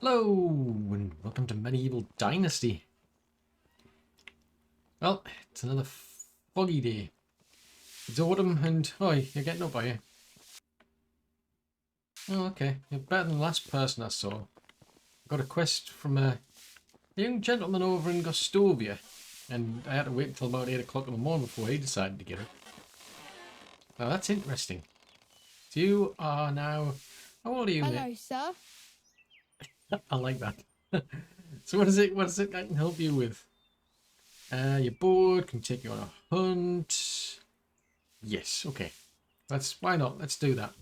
Hello, and welcome to Medieval Dynasty. Well, it's another foggy day. It's autumn and, oh, you're getting up, are you? Oh, okay. You're better than the last person I saw. I got a quest from a young gentleman over in Gostovia, and I had to wait until about 8 o'clock in the morning before he decided to get it. Now, that's interesting. So you are now... How old are you, mate? Hello, sir. I like that. So what is it I can help you with? You're bored, can take you on a hunt. Yes, okay. Why not? Let's do that.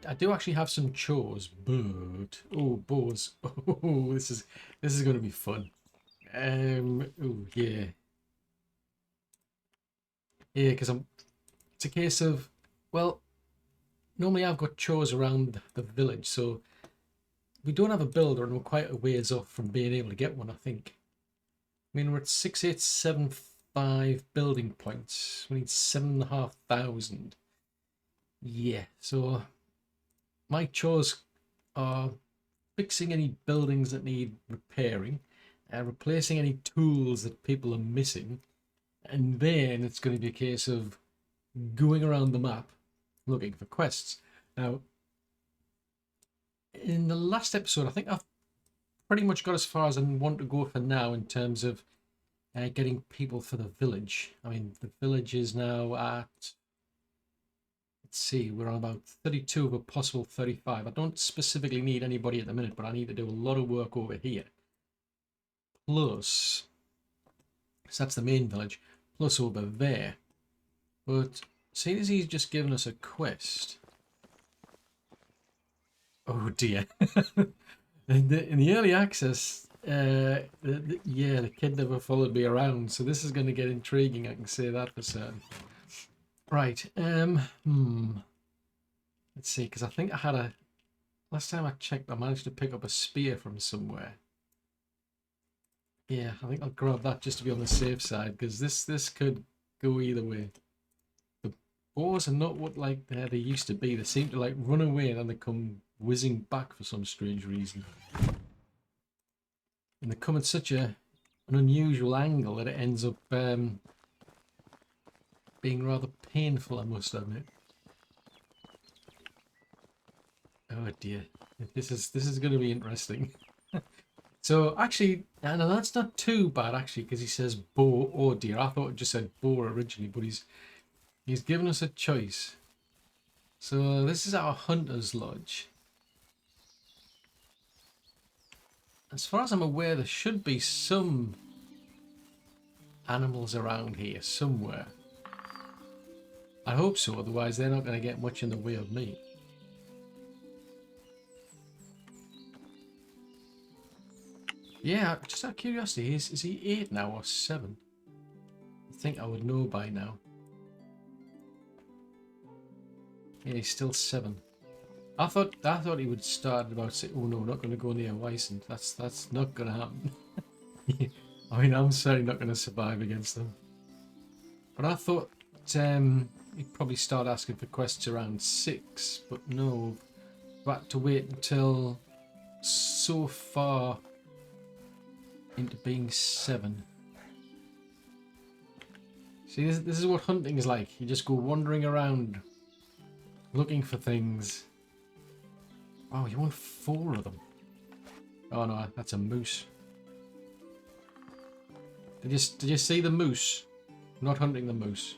I do actually have some chores, but oh, boars. Oh, this is going to be fun. Oh yeah, yeah. Because It's a case of, well, normally I've got chores around the village, so we don't have a builder, and we're quite a ways off from being able to get one. I think. I mean, we're at 6875 building points. We need 7,500. Yeah, so my chores are fixing any buildings that need repairing, replacing any tools that people are missing, and then it's going to be a case of going around the map looking for quests. Now, in the last episode, I think I've pretty much got as far as I want to go for now in terms of getting people for the village. I mean, the village is now at, let's see, we're on about 32 of a possible 35. I don't specifically need anybody at the minute, but I need to do a lot of work over here. Plus, so that's the main village, plus over there. But seeing as he's just given us a quest. Oh dear. in the early access, yeah, the kid never followed me around, so this is going to get intriguing, I can say that for certain. Right, let's see, because I think I had last time I checked, I managed to pick up a spear from somewhere. Yeah, I think I'll grab that just to be on the safe side, because this could go either way. The boars are not what like they used to be. They seem to like run away and then they come whizzing back for some strange reason. And they come at such an unusual angle that it ends up being rather painful, I must admit. Oh dear, this is going to be interesting. So actually, no, that's not too bad actually, because he says boar. Oh dear, I thought it just said boar originally, but he's given us a choice. So this is our hunter's lodge. As far as I'm aware, there should be some animals around here somewhere. I hope so, otherwise they're not going to get much in the way of me. Yeah, just out of curiosity, is he 8 now or 7? I think I would know by now. Yeah, he's still 7. I thought he would start about say, oh no, we're not going to go near Wyson. That's not going to happen. I mean, I'm certainly not going to survive against them. But I thought he'd probably start asking for quests around 6, but no, we've had to wait until so far into being 7. See, this is what hunting is like. You just go wandering around looking for things. Oh, you want 4 of them? Oh no, that's a moose. Did you see the moose? I'm not hunting the moose.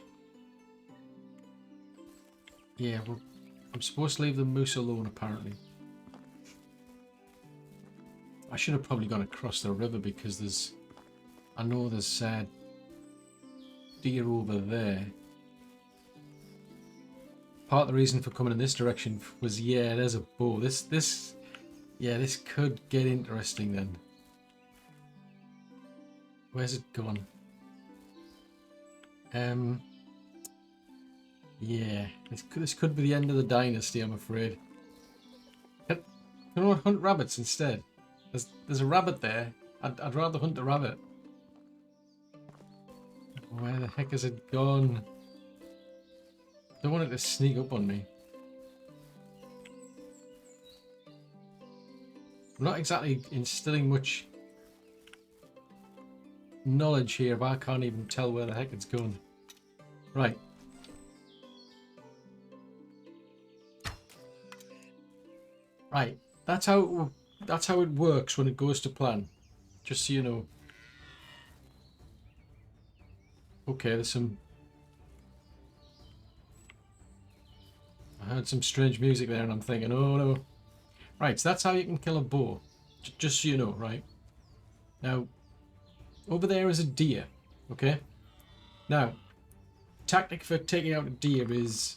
Yeah, well, I'm supposed to leave the moose alone apparently. I should have probably gone across the river because I know there's deer over there. Part of the reason for coming in this direction was, yeah, there's a boar. Yeah, this could get interesting then. Where's it gone? Yeah, this could be the end of the dynasty, I'm afraid. Can I hunt rabbits instead? There's a rabbit there. I'd rather hunt a rabbit. Where the heck has it gone? Don't want it to sneak up on me. I'm not exactly instilling much knowledge here if I can't even tell where the heck it's going. Right. Right. That's how it works when it goes to plan. Just so you know. Okay, there's some... I heard some strange music there and I'm thinking, oh no. Right, so that's how you can kill a boar. Just so you know, right? Now, over there is a deer, okay? Now, tactic for taking out a deer is...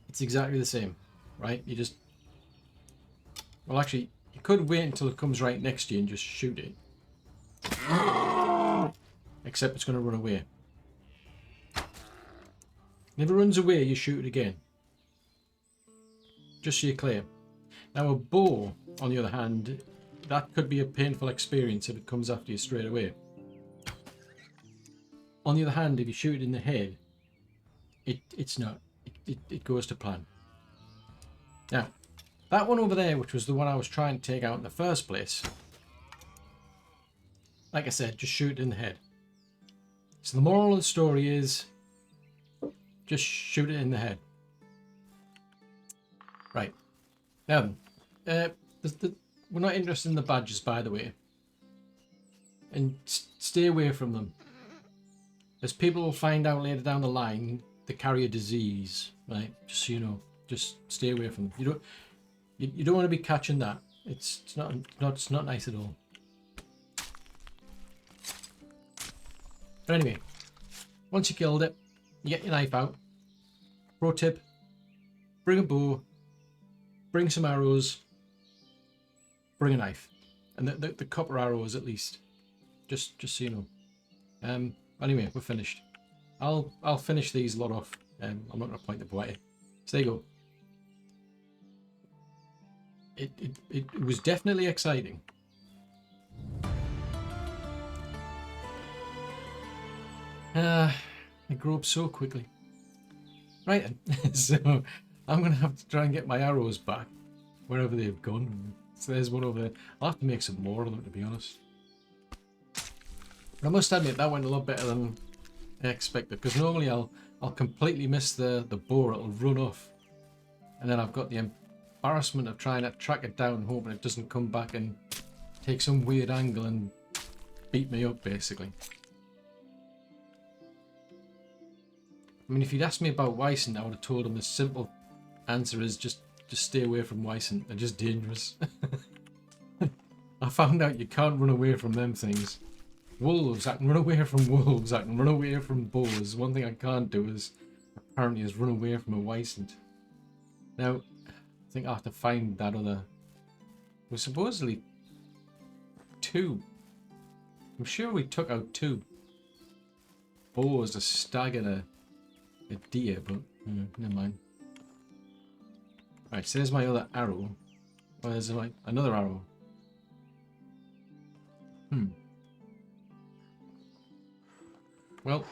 it's exactly the same, right? You just... well, actually, you could wait until it comes right next to you and just shoot it. Except it's going to run away. If it runs away, you shoot it again. Just so you're clear. Now a boar, on the other hand, that could be a painful experience if it comes after you straight away. On the other hand, if you shoot it in the head, it's not. It goes to plan. Now, that one over there, which was the one I was trying to take out in the first place, like I said, just shoot it in the head. So the moral of the story is, just shoot it in the head. Right. Now, we're not interested in the badgers, by the way. And stay away from them. As people will find out later down the line, they carry a disease, right? Just so you know, just stay away from them. You don't want to be catching that. It's not nice at all. But anyway, once you killed it, you get your knife out. Pro tip: bring a bow, bring some arrows, bring a knife, and the copper arrows at least. Just so you know. Anyway, we're finished. I'll finish these lot off. I'm not going to point the bow at you. So there you go. It was definitely exciting. They grow up so quickly. Right then, so I'm going to have to try and get my arrows back wherever they've gone. So there's one over there. I'll have to make some more of them, to be honest. But I must admit that went a lot better than I expected, because normally I'll completely miss the boar. It'll run off, and then I've got the embarrassment of trying to track it down, hoping it doesn't come back and take some weird angle and beat me up, basically. I mean, if you'd asked me about Wyson, I would have told him the simple answer is just stay away from Wyson. They're just dangerous. I found out you can't run away from them things. Wolves, I can run away from wolves. I can run away from boars. One thing I can't do is, apparently, is run away from a Wyson. Now, I think I have to find that other... Well, supposedly 2. I'm sure we took out 2 boars, a stag and a deer, but never mind. Right, so there's my other arrow. Oh, there's like another arrow. Well,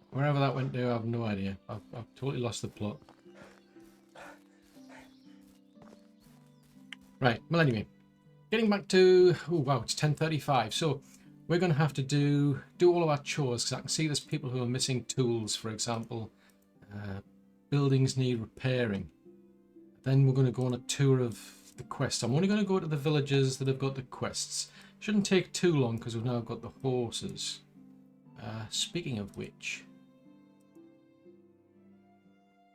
wherever that went to, I have no idea. I've totally lost the plot. Right, well anyway, getting back to... oh wow, it's 10:35. So we're going to have to do all of our chores, because I can see there's people who are missing tools, for example. Buildings need repairing. Then we're going to go on a tour of the quests. I'm only going to go to the villages that have got the quests. Shouldn't take too long because we've now got the horses. Speaking of which,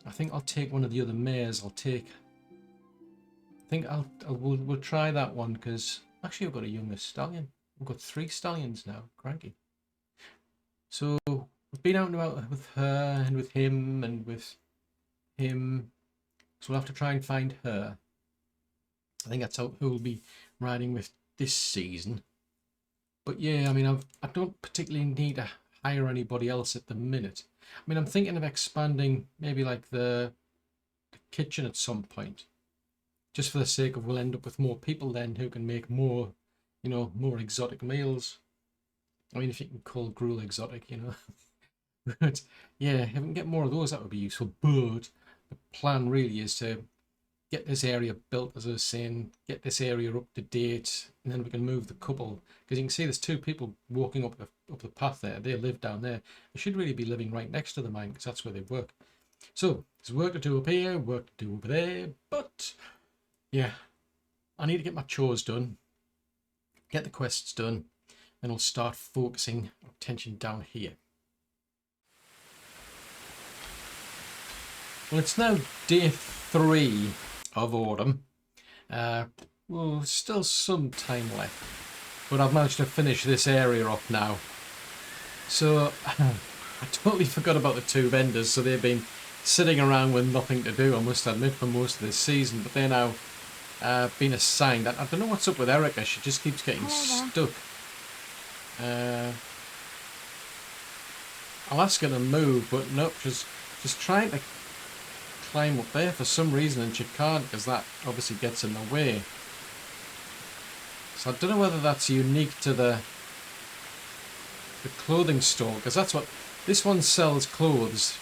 I think I'll take one of the other mares. We'll try that one, because actually I've got a younger stallion. We've got 3 stallions now. Cranky. So we've been out and about with her and with him and with him. So we'll have to try and find her. I think that's who we'll be riding with this season. But yeah, I mean, I don't particularly need to hire anybody else at the minute. I mean, I'm thinking of expanding maybe like the kitchen at some point. Just for the sake of we'll end up with more people then who can make more, more exotic meals. I mean, if you can call gruel exotic, But yeah, if we can get more of those, that would be useful. But the plan really is to get this area built, as I was saying, get this area up to date, and then we can move the couple. Because you can see there's two people walking up the path there. They live down there. They should really be living right next to the mine because that's where they work. So there's work to do up here, work to do over there. But yeah, I need to get my chores done, get the quests done, and I'll start focusing attention down here. Well, it's now day 3 of autumn. Well, still some time left, but I've managed to finish this area up now. So I totally forgot about the 2 vendors, so they've been sitting around with nothing to do, I must admit, for most of this season, but they're now been assigned. I don't know what's up with Erica, she just keeps getting stuck. I'll ask her to move, but nope, she's trying to climb up there for some reason, and she can't because that obviously gets in the way. So I don't know whether that's unique to the clothing store, because that's what this one sells: clothes.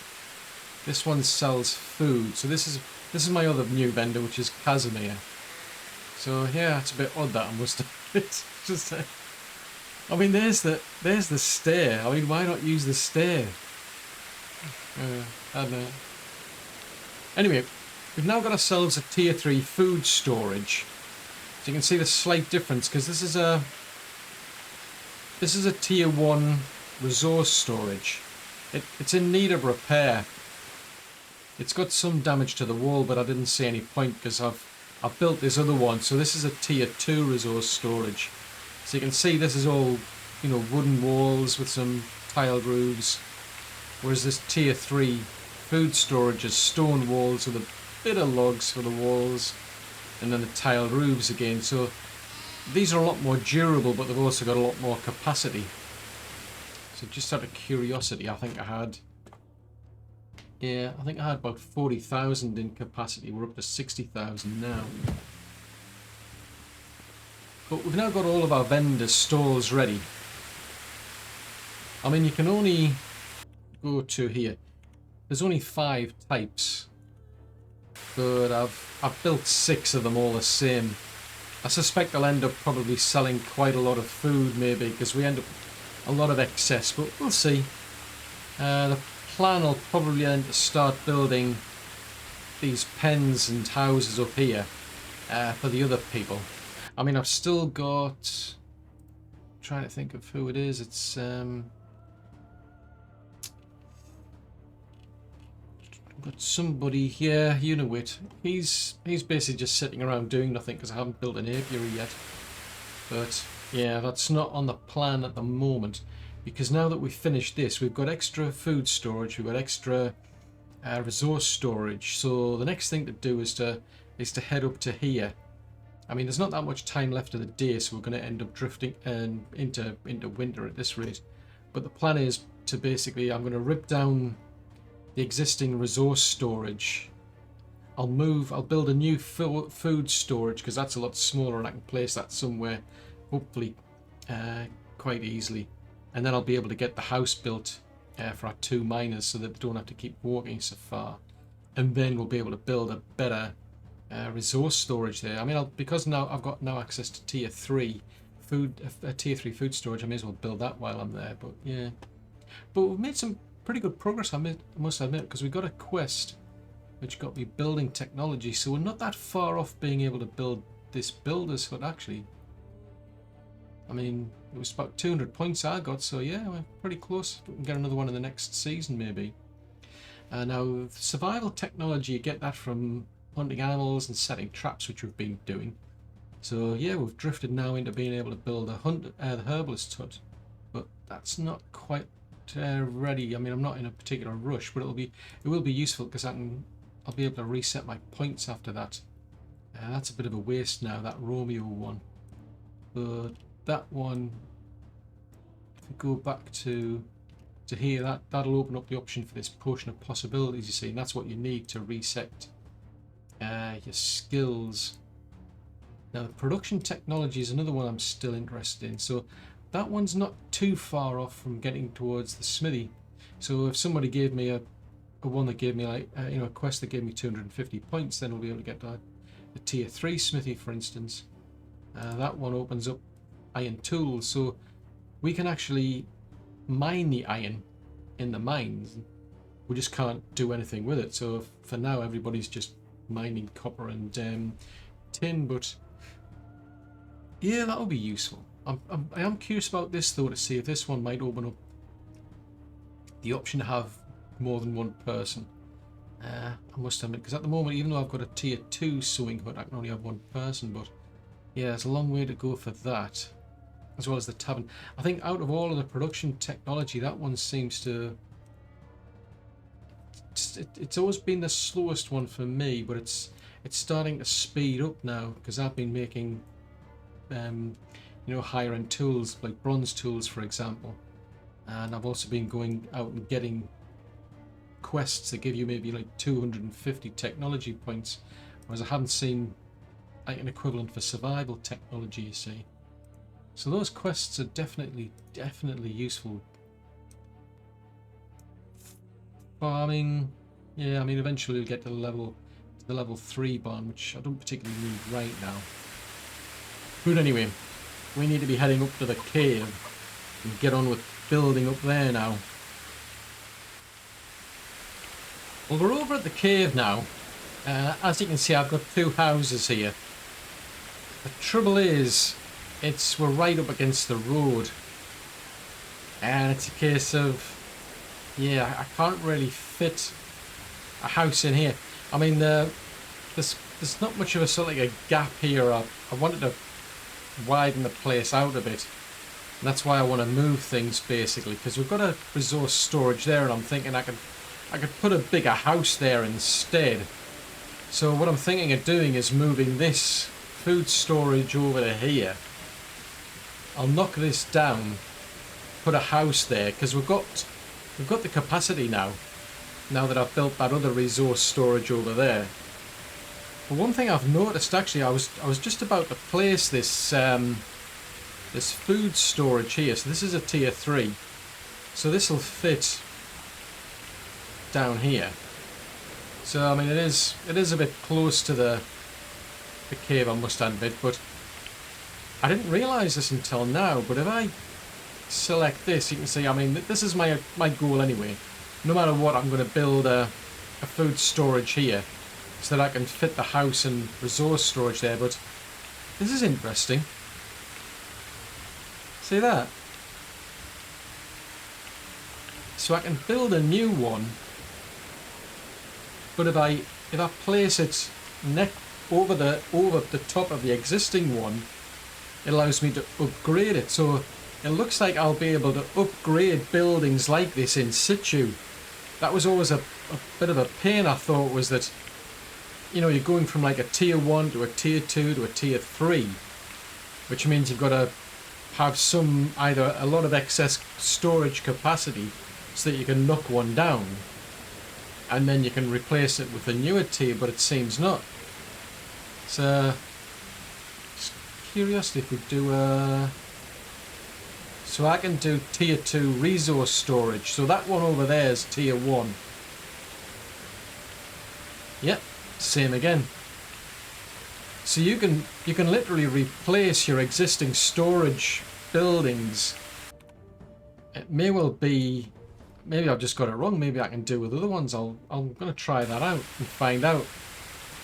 This one sells food. So this is my other new vendor, which is Casimir. So yeah, it's a bit odd that I must have. It's just I mean, there's the stair. I mean, why not use the stair? I don't know. Anyway, we've now got ourselves a tier 3 food storage. So you can see the slight difference, because this is a tier 1 resource storage. It's in need of repair. It's got some damage to the wall, but I didn't see any point because I've built this other one. So this is a tier 2 resource storage. So you can see this is all, you know, wooden walls with some tiled roofs, whereas this tier 3 food storage is stone walls with a bit of logs for the walls, and then the tiled roofs again. So these are a lot more durable, but they've also got a lot more capacity. So just out of curiosity, I think I had about 40,000 in capacity. We're up to 60,000 now. But we've now got all of our vendor stalls ready. I mean, you can only go to here. There's only 5 types, but I've built 6 of them all the same. I suspect I'll end up probably selling quite a lot of food, maybe, because we end up with a lot of excess, but we'll see. The plan will probably end to start building these pens and houses up here for the other people. I mean, I've still got... I'm trying to think of who it is. It's... got somebody here, you know it. He's basically just sitting around doing nothing because I haven't built an apiary yet. But yeah, that's not on the plan at the moment, because now that we've finished this, we've got extra food storage, we've got extra resource storage. So the next thing to do is to head up to here. I mean, there's not that much time left of the day, so we're going to end up drifting into winter at this rate. But the plan is to basically, I'm going to rip down the existing resource storage. I'll build a new food storage, because that's a lot smaller and I can place that somewhere, hopefully quite easily. And then I'll be able to get the house built for our 2 miners so that they don't have to keep walking so far. And then we'll be able to build a better resource storage there. I mean, because now I've got access to tier 3 tier 3 food storage, I may as well build that while I'm there. But yeah, but we've made some pretty good progress, I must admit, because we got a quest which got me building technology, so we're not that far off being able to build this builder's hut, actually. I mean, it was about 200 points I got, so yeah, we're pretty close. We can get another one in the next season, maybe. Now, survival technology, you get that from hunting animals and setting traps, which we've been doing. So yeah, we've drifted now into being able to build the herbalist hut, but that's not quite ready. I mean, I'm not in a particular rush, but it will be useful because I'll be able to reset my points after that. That's a bit of a waste now, that Romeo one. But that one, if we go back to here, that'll open up the option for this potion of possibilities, you see, and that's what you need to reset your skills. Now, the production technology is another one I'm still interested in. So that one's not too far off from getting towards the smithy. So if somebody gave me a one that gave me like a quest that gave me 250 points, then we'll be able to get that. a tier 3 smithy, for instance. That one opens up iron tools, so we can actually mine the iron in the mines. We just can't do anything with it, so for now everybody's just mining copper and tin, but yeah, that'll be useful. I am curious about this though, to see if this one might open up the option to have more than one person. I must admit, because at the moment, even though I've got a tier 2 sewing hut, I can only have one person, but yeah, there's a long way to go for that, as well as the tavern. I think out of all of the production technology, that one seems to... It's always been the slowest one for me, but it's starting to speed up now, because I've been making, you know, higher end tools, like bronze tools, for example. And I've also been going out and getting quests that give you maybe like 250 technology points, whereas I haven't seen like an equivalent for survival technology, you see. So those quests are definitely useful. Farming, yeah, I mean eventually we'll get to the level 3 barn, which I don't particularly need right now. But anyway, we need to be heading up to the cave and get on with building up there now. Well, we're over at the cave now. As you can see, I've got 2 houses here. The trouble is, we're right up against the road, and it's a case of, yeah, I can't really fit a house in here. I mean, there's not much of a sort of like a gap here. I wanted to widen the place out a bit. And that's why I want to move things, basically, because we've got a resource storage there, and I'm thinking I could put a bigger house there instead. So what I'm thinking of doing is moving this food storage over to here. I'll knock this down, put a house there, because we've got the capacity now that I've built that other resource storage over there. But one thing I've noticed, actually, I was just about to place this this food storage here. So this is a tier 3, so this will fit down here. So I mean, it is a bit close to the cave, I must admit, but I didn't realise this until now. But if I select this, you can see, I mean, this is my goal anyway. No matter what, I'm going to build a food storage here so that I can fit the house and resource storage there. But this is interesting. See that? So I can build a new one, but if I place it over the top of the existing one, it allows me to upgrade it. So it looks like I'll be able to upgrade buildings like this in situ. That was always a bit of a pain, I thought, was that, you know, you're going from like a tier 1 to a tier 2 to a tier 3, which means you've got to have either a lot of excess storage capacity so that you can knock one down, and then you can replace it with a newer tier, but it seems not. So, just curiosity if we do so I can do tier 2 resource storage. So that one over there is tier 1. Yep, same again. So you can literally replace your existing storage buildings. It may well be, maybe I've just got it wrong. Maybe I can do with other ones. I'm going to try that out and find out.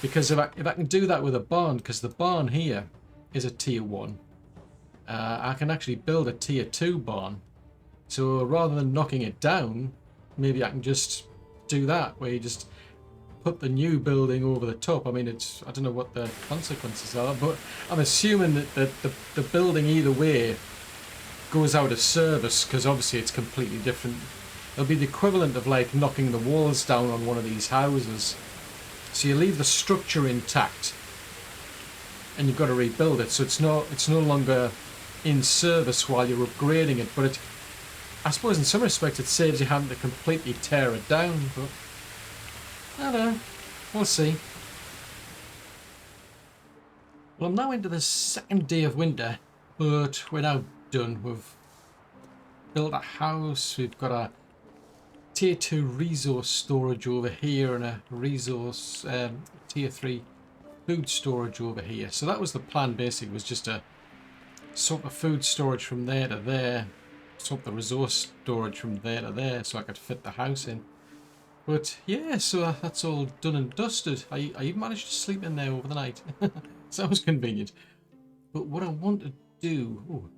Because if I can do that with a barn, because the barn here is a tier 1, I can actually build a tier 2 barn. So rather than knocking it down, maybe I can just do that, where you just put the new building over the top. I mean, I don't know what the consequences are, but I'm assuming that the building either way goes out of service, because obviously it's completely different. It'll be the equivalent of like knocking the walls down on one of these houses. So you leave the structure intact and you've got to rebuild it, so it's no longer in service while you're upgrading it. But I suppose in some respects it saves you having to completely tear it down, but I don't know, we'll see. Well, I'm now into the second day of winter, but we're now done. We've built a house, we've got a tier 2 resource storage over here, and a resource tier 3 food storage over here. So that was the plan basically, was just to swap the food storage from there to there, swap the resource storage from there to there so I could fit the house in. But yeah, so that's all done and dusted. I even managed to sleep in there over the night. Sounds convenient. But what I want to do... Ooh,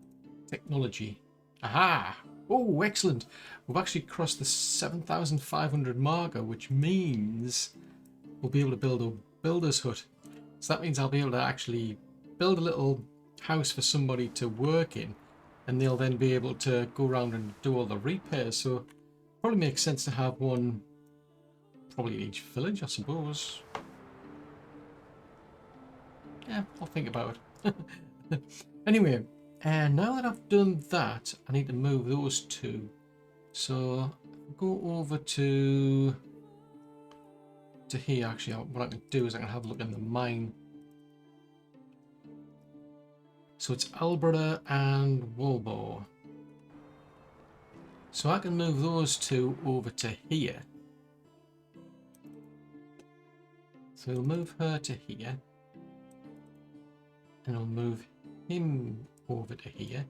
technology. Aha! Oh, excellent. We've actually crossed the 7,500 marker, which means we'll be able to build a builder's hut. So that means I'll be able to actually build a little house for somebody to work in, and they'll then be able to go around and do all the repairs. So probably makes sense to have one probably in each village, I suppose. Yeah, I'll think about it. Anyway, and now that I've done that, I need to move those two. So go over to here. Actually, what I can do is I can have a look in the mine. So it's Alberta and Wolbo. So I can move those two over to here. So we'll move her to here. And I'll move him over to here.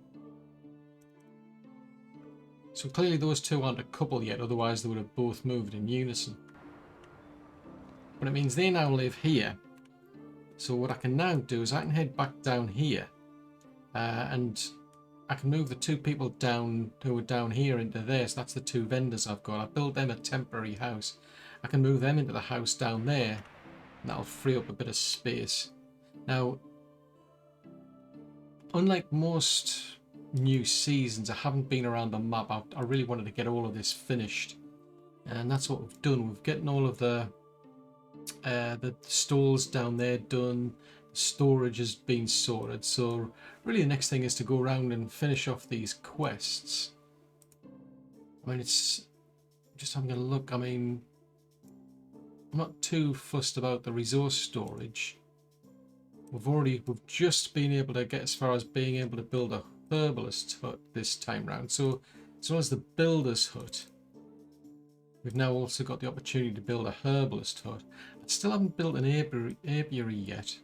So clearly those two aren't a couple yet, otherwise they would have both moved in unison. But it means they now live here. So what I can now do is I can head back down here. And I can move the two people down who are down here into there. So that's the two vendors I've got. I built them a temporary house. I can move them into the house down there. And that'll free up a bit of space. Now, unlike most new seasons, I haven't been around the map. I really wanted to get all of this finished. And that's what we've done. We've gotten all of the stalls down there done. The storage has been sorted. So really the next thing is to go around and finish off these quests. I mean, it's just having a look. I mean, I'm not too fussed about the resource storage. We've just been able to get as far as being able to build a herbalist hut this time round. So as well as the builder's hut, we've now also got the opportunity to build a herbalist hut. I still haven't built an apiary yet.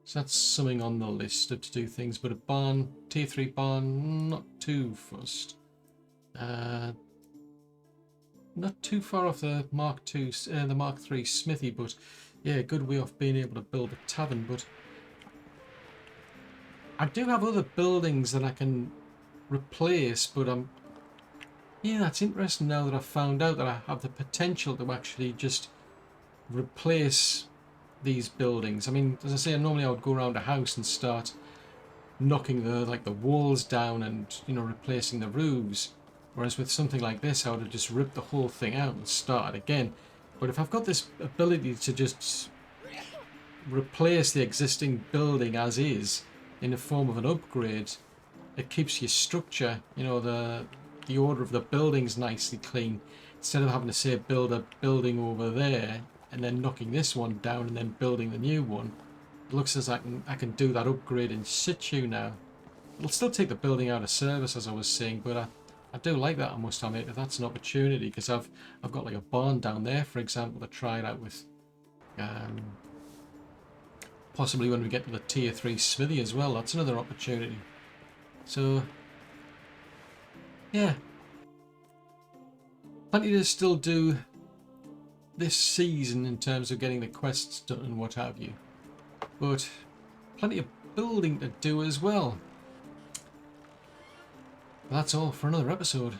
So that's something on the list of to do things, but a barn, tier 3 barn, not too fussed. Not too far off the Mark 2, the Mark 3 smithy, but yeah, good way off being able to build a tavern. But I do have other buildings that I can replace, but yeah, that's interesting now that I've found out that I have the potential to actually just replace these buildings. I mean, as I say, normally I would go around a house and start knocking the walls down and, you know, replacing the roofs. Whereas with something like this, I would have just ripped the whole thing out and started again. But if I've got this ability to just replace the existing building as is in the form of an upgrade, it keeps your structure, you know, the order of the buildings nicely clean. Instead of having to say build a building over there and then knocking this one down and then building the new one, it looks as I can do that upgrade in situ now. It'll still take the building out of service, as I was saying, but I do like that, I must admit, if that's an opportunity, because I've got like a barn down there, for example, to try it out with. Possibly when we get to the tier 3 smithy as well, that's another opportunity. So, yeah. Plenty to still do this season in terms of getting the quests done and what have you. But plenty of building to do as well. That's all for another episode.